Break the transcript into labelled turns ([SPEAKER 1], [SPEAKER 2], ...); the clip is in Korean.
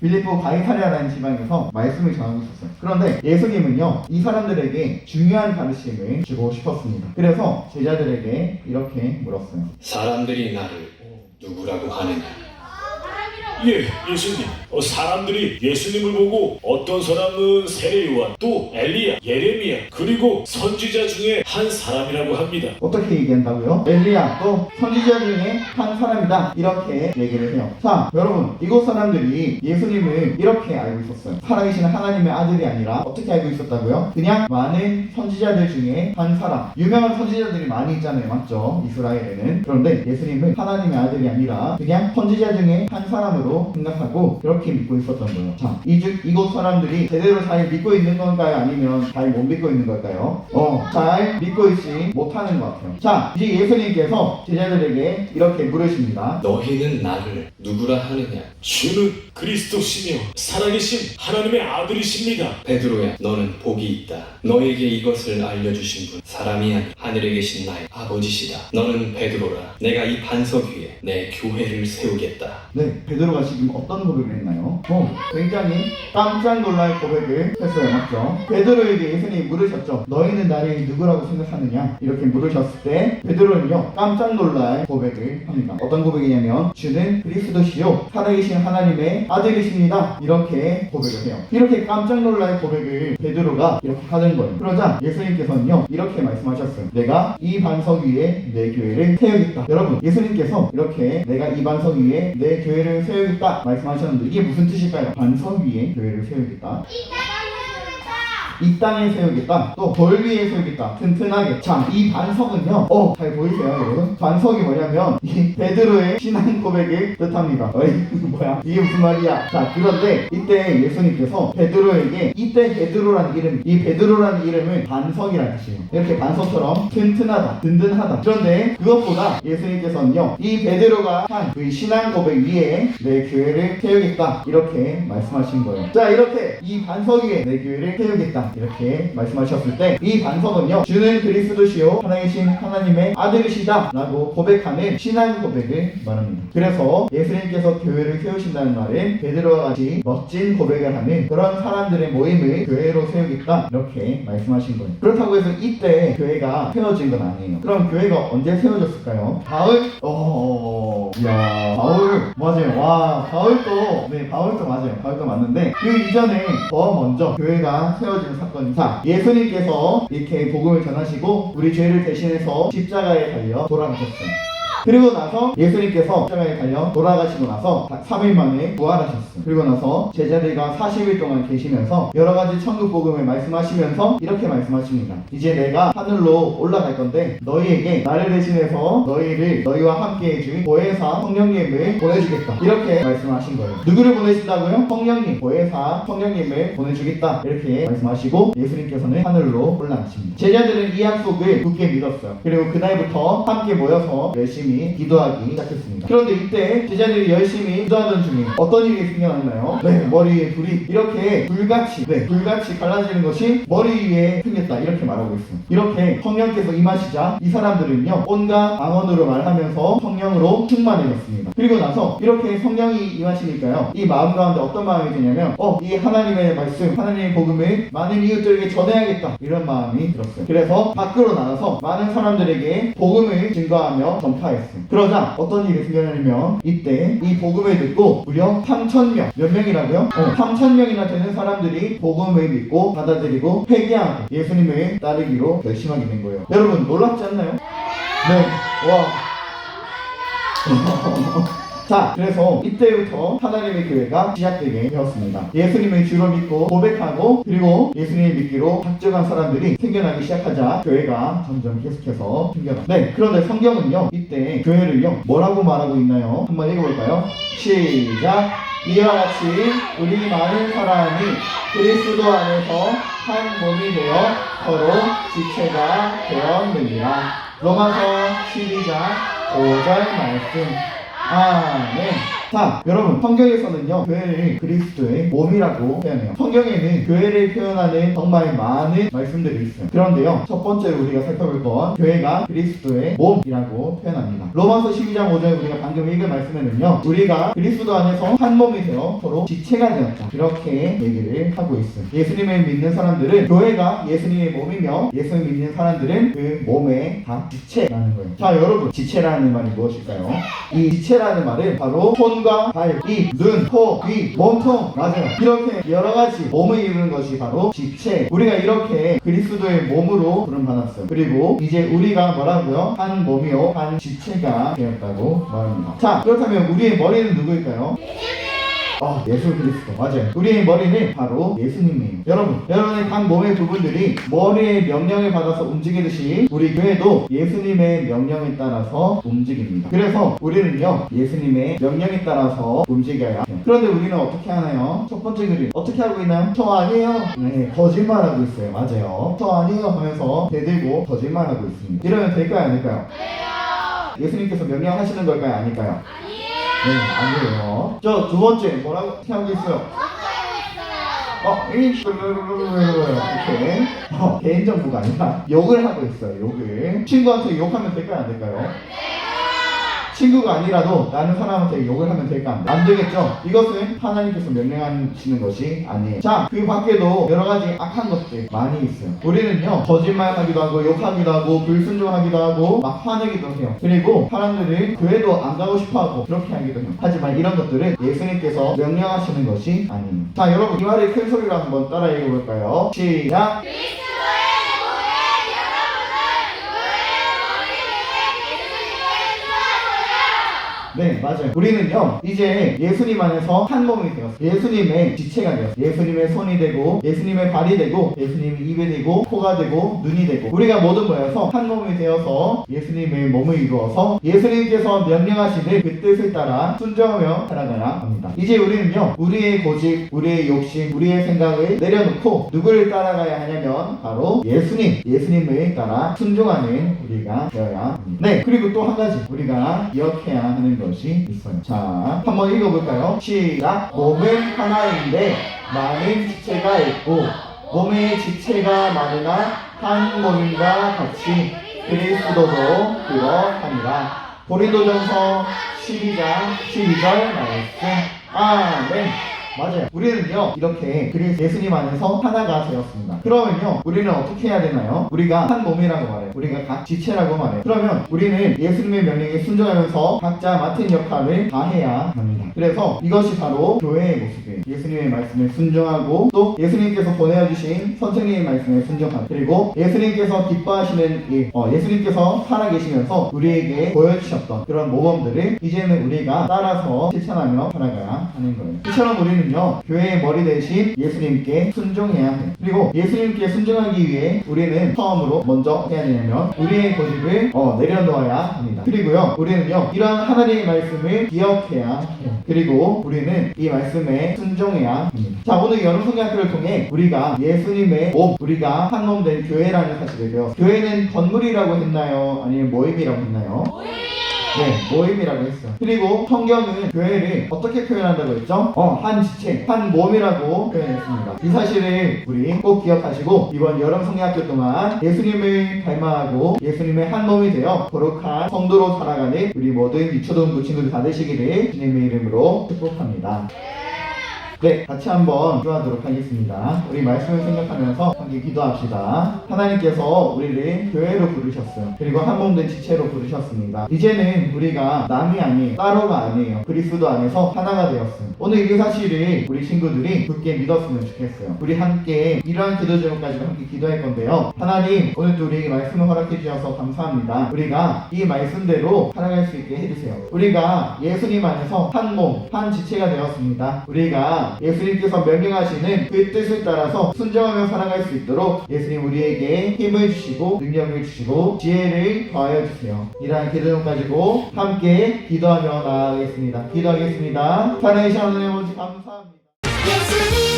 [SPEAKER 1] 빌립보 가이사랴라는 지방에서 말씀을 전하고 있었어요. 그런데 예수님은요, 이 사람들에게 중요한 가르침을 주고 싶었습니다. 그래서 제자들에게 이렇게 물었어요.
[SPEAKER 2] 사람들이 나를 누구라고 하느냐?
[SPEAKER 3] 예, 예수님. 사람들이 예수님을 보고 어떤 사람은 세례 요한, 또 엘리야, 예레미야, 그리고 선지자 중에 한 사람이라고 합니다.
[SPEAKER 1] 어떻게 얘기한다고요? 엘리야 또 선지자 중에 한 사람이다, 이렇게 얘기를 해요. 자, 여러분, 이곳 사람들이 예수님을 이렇게 알고 있었어요. 살아계신 하나님의 아들이 아니라 어떻게 알고 있었다고요? 그냥 많은 선지자들 중에 한 사람. 유명한 선지자들이 많이 있잖아요, 맞죠? 이스라엘에는. 그런데 예수님은 하나님의 아들이 아니라 그냥 선지자 중에 한 사람으로 생각하고 그렇게 믿고 있었던 거예요. 자, 이곳 사람들이 제대로 잘 믿고 있는 건가요? 아니면 잘 못 믿고 있는 걸까요? 잘 믿고 있지 못하는 것 같아요. 자, 이제 예수님께서 제자들에게 이렇게 물으십니다.
[SPEAKER 2] 너희는 나를 누구라 하느냐?
[SPEAKER 3] 주는 그리스도시며 살아계신 하나님의 아들이십니다.
[SPEAKER 2] 베드로야, 너는 복이 있다. 너에게 이것을 알려주신 분 사람이 아니 하늘에 계신 나의 아버지시다. 너는 베드로라. 내가 이 반석 위에 내 교회를 세우겠다.
[SPEAKER 1] 네, 베드로가 지금 어떤 고백을 했나요? 굉장히 깜짝 놀랄 고백을 했어요, 맞죠? 베드로에게 예수님이 물으셨죠. 너희는 나를 누구라고 생각하느냐? 이렇게 물으셨을 때 베드로는요, 깜짝 놀랄 고백을 합니다. 어떤 고백이냐면 주는 그리스도시요 살아계신 하나님의 아들이십니다, 이렇게 고백을 해요. 이렇게 깜짝 놀랄 고백을 베드로가 이렇게 하는 거예요. 그러자 예수님께서는요, 이렇게 말씀하셨어요. 내가 이 반석 위에 내 교회를 세우겠다. 여러분, 예수님께서 이렇게 내가 이 반석 위에 내 교회를 세우겠다 말씀하셨는데 이게 무슨 뜻일까요? 반석 위에 교회를 세우겠다, 이 땅에 세우겠다, 또 돌 위에 세우겠다, 튼튼하게. 자, 이 반석은요, 잘 보이세요, 여러분? 반석이 뭐냐면 이 베드로의 신앙 고백을 뜻합니다. 뭐야, 이게 무슨 말이야? 자, 그런데 이때 예수님께서 베드로에게, 이때 베드로라는 이름, 이 베드로라는 이름은 반석이라는 뜻이에요. 이렇게 반석처럼 튼튼하다, 든든하다. 그런데 그것보다 예수님께서는요, 이 베드로가 한 그 신앙 고백 위에 내 교회를 세우겠다, 이렇게 말씀하신 거예요. 자, 이렇게 이 반석 위에 내 교회를 세우겠다, 이렇게 말씀하셨을 때 이 반석은요, 주는 그리스도시요 살아계신 하나님의 아들이시다 라고 고백하는 신앙 고백을 말합니다. 그래서 예수님께서 교회를 세우신다는 말은 베드로와 같이 멋진 고백을 하는 그런 사람들의 모임을 교회로 세우겠다, 이렇게 말씀하신 거예요. 그렇다고 해서 이때 교회가 세워진 건 아니에요. 그럼 교회가 언제 세워졌을까요? 바울? 이야, 바울 맞아요. 와, 바울도 맞아요. 바울도 맞는데 그 이전에 더 먼저 교회가 세워진 사건이, 자, 예수님께서 이렇게 복음을 전하시고 우리 죄를 대신해서 십자가에 달려 돌아가셨어요. 그리고 나서 예수님께서 십자가에 달려 돌아가시고 나서 3일 만에 부활하셨어요. 그리고 나서 제자들과 40일 동안 계시면서 여러가지 천국 복음을 말씀하시면서 이렇게 말씀하십니다. 이제 내가 하늘로 올라갈 건데 너희에게 나를 대신해서 너희와 함께 해줄 보혜사 성령님을 보내주겠다, 이렇게 말씀하신 거예요. 누구를 보내신다고요? 성령님, 보혜사 성령님을 보내주겠다, 이렇게 말씀하시고 예수님께서는 하늘로 올라가십니다. 제자들은 이 약속을 굳게 믿었어요. 그리고 그날부터 함께 모여서 열심히 기도하기 시작했습니다. 그런데 이때 제자들이 열심히 기도하던 중에 어떤 일이 생겨났나요? 네, 머리 위에 불이 이렇게 불같이 갈라지는 것이 머리 위에 생겼다, 이렇게 말하고 있어요. 이렇게 성령께서 임하시자 이 사람들은요, 온갖 방언으로 말하면서 성령으로 충만해졌습니다. 그리고 나서 이렇게 성령이 임하시니까요, 이 마음 가운데 어떤 마음이 드냐면 이 하나님의 말씀, 하나님의 복음을 많은 이웃들에게 전해야겠다, 이런 마음이 들었어요. 그래서 밖으로 나가서 많은 사람들에게 복음을 증거하며 전파했어요. 그러자 어떤 일이 생겨나냐면 이때 이 복음을 듣고 무려 3,000명, 몇 명이라고요? 3,000명이나 되는 사람들이 복음을 믿고 받아들이고 회개하고 예수님을 따르기로 결심하게 된 거예요. 여러분, 놀랍지 않나요? 네, 와. 자, 그래서 이때부터 하나님의 교회가 시작되게 되었습니다. 예수님을 주로 믿고 고백하고 그리고 예수님을 믿기로 작정한 사람들이 생겨나기 시작하자 교회가 점점 계속해서 생겨나. 네, 그런데 성경은요, 이때 교회를요, 뭐라고 말하고 있나요? 한번 읽어볼까요? 시작! 이와 같이 우리 많은 사람이 그리스도 안에서 한 몸이 되어 서로 지체가 되었느니라. 로마서 12장 5절 말씀. 아멘. 자, 여러분, 성경에서는요, 교회를 그리스도의 몸이라고 표현해요. 성경에는 교회를 표현하는 정말 많은 말씀들이 있어요. 그런데요, 첫 번째로 우리가 살펴볼 건 교회가 그리스도의 몸이라고 표현합니다. 로마서 12장 5절 우리가 방금 읽은 말씀에는요, 우리가 그리스도 안에서 한 몸이 되어 서로 지체가 되었다. 이렇게 얘기를 하고 있어요. 예수님을 믿는 사람들은 교회가 예수님의 몸이며 예수님을 믿는 사람들은 그 몸의 다 지체라는 거예요. 자, 여러분, 지체라는 말이 무엇일까요? 이 지체라는 말은 바로 손과 발, 입, 눈, 코, 귀, 몸통, 맞아요. 이렇게 여러 가지 몸을 이루는 것이 바로 지체. 우리가 이렇게 그리스도의 몸으로 부름받았어요. 그리고 이제 우리가 뭐라고요? 한 몸이요, 한 지체가 되었다고 말합니다. 자, 그렇다면 우리의 머리는 누구일까요? 예수 그리스도. 맞아요. 우리의 머리는 바로 예수님이에요. 여러분의 각 몸의 부분들이 머리의 명령을 받아서 움직이듯이 우리 교회도 예수님의 명령에 따라서 움직입니다. 그래서 우리는요, 예수님의 명령에 따라서 움직여야 해요. 그런데 우리는 어떻게 하나요? 첫 번째 그림 어떻게 하고 있나요? 저 아니에요. 네, 거짓말하고 있어요. 맞아요. 저 아니에요 하면서 대들고 거짓말하고 있습니다. 이러면 될까요? 아닐까요? 예수님께서 명령하시는 걸까요? 아닐까요? 네, 아니에요. 저 두 번째 뭐라고 하고 있어요? 이렇게 개인정보가 아니라 욕을 하고 있어요. 욕을. 친구한테 욕하면 될까요? 안 될까요? 친구가 아니라도 다른 사람한테 욕을 하면 될까? 안 되겠죠? 이것은 하나님께서 명령하시는 것이 아니에요. 자, 그 밖에도 여러 가지 악한 것들 많이 있어요. 우리는요, 거짓말하기도 하고 욕하기도 하고 불순종하기도 하고 막 화내기도 해요. 그리고 사람들은 교회도 안 가고 싶어하고 그렇게 하기도 해요. 하지만 이런 것들은 예수님께서 명령하시는 것이 아니에요. 자, 여러분, 이 말을 큰 소리로 한번 따라 읽어볼까요? 시작! 네, 맞아요. 우리는요, 이제 예수님 안에서 한 몸이 되었어요. 예수님의 지체가 되었어요. 예수님의 손이 되고, 예수님의 발이 되고, 예수님의 입이 되고, 코가 되고, 눈이 되고, 우리가 모두 모여서 한 몸이 되어서 예수님의 몸을 이루어서 예수님께서 명령하시는 그 뜻을 따라 순종하며 살아가야 합니다. 이제 우리는요, 우리의 고집, 우리의 욕심, 우리의 생각을 내려놓고 누구를 따라가야 하냐면 바로 예수님을 따라 순종하는 우리가 되어야 합니다. 네, 그리고 또 한 가지 우리가 기억해야 하는 것이 있어요. 자, 한번 읽어볼까요? 시작! 몸은 하나인데 많은 지체가 있고 몸의 지체가 많으나 한 몸과 같이 그리스도도 그러하니라. 고린도전서 12장 12절 말씀. 아멘. 맞아요. 우리는요, 이렇게 예수님 안에서 하나가 되었습니다. 그러면요, 우리는 어떻게 해야 되나요? 우리가 한 몸이라고 말해요. 우리가 각 지체라고 말해요. 그러면 우리는 예수님의 명령에 순종하면서 각자 맡은 역할을 다 해야 합니다. 그래서 이것이 바로 교회의 모습이에요. 예수님의 말씀에 순종하고 또 예수님께서 보내주신 선생님의 말씀에 순종하고 그리고 예수님께서 기뻐하시는 일, 예수님께서 살아계시면서 우리에게 보여주셨던 그런 모범들을 이제는 우리가 따라서 실천하며 살아가야 하는 거예요. 이처럼 우리는요, 교회의 머리 대신 예수님께 순종해야 해요. 그리고 예수님께 순종하기 위해 우리는 처음으로 먼저 해야 되냐면 우리의 고집을 내려놓아야 합니다. 그리고요, 우리는요, 이런 하나님의 말씀을 기억해야 해요. 그리고 우리는 이 말씀에 순종해야 합니다. 자, 오늘 여름성경학교를 통해 우리가 예수님의 몸, 우리가 한 몸 된 교회라는 사실을 배웠어요. 교회는 건물이라고 했나요? 아니면 모임이라고 했나요? 네, 모임이라고 했어요. 그리고 성경은 교회를 어떻게 표현한다고 했죠? 한 지체, 한 몸이라고 표현했습니다. 이 사실을 우리 꼭 기억하시고 이번 여름 성경학교 동안 예수님을 닮아가고 예수님의 한 몸이 되어 거룩한 성도로 살아가는 우리 모든 유초등부 친구들 다 되시기를 주님의 이름으로 축복합니다. 네, 같이 한번 기도하도록 하겠습니다. 우리 말씀을 생각하면서 함께 기도합시다. 하나님께서 우리를 교회로 부르셨어요. 그리고 한 몸 된 지체로 부르셨습니다. 이제는 우리가 남이 아니에요. 따로가 아니에요. 그리스도 안에서 하나가 되었어요. 오늘 이 사실을 우리 친구들이 굳게 믿었으면 좋겠어요. 우리 함께 이러한 기도 제목까지도 함께 기도할 건데요. 하나님, 오늘도 우리에게 말씀을 허락해 주셔서 감사합니다. 우리가 이 말씀대로 살아갈 수 있게 해주세요. 우리가 예수님 안에서 한 몸, 한 지체가 되었습니다. 우리가 예수님께서 명령하시는 그 뜻을 따라서 순종하며 살아갈 수 있도록 예수님 우리에게 힘을 주시고 능력을 주시고 지혜를 더하여 주세요. 이러한 기도를 가지고 함께 기도하며 나아가겠습니다. 기도하겠습니다. 사랑해 주시는 하나님 아버지 감사합니다.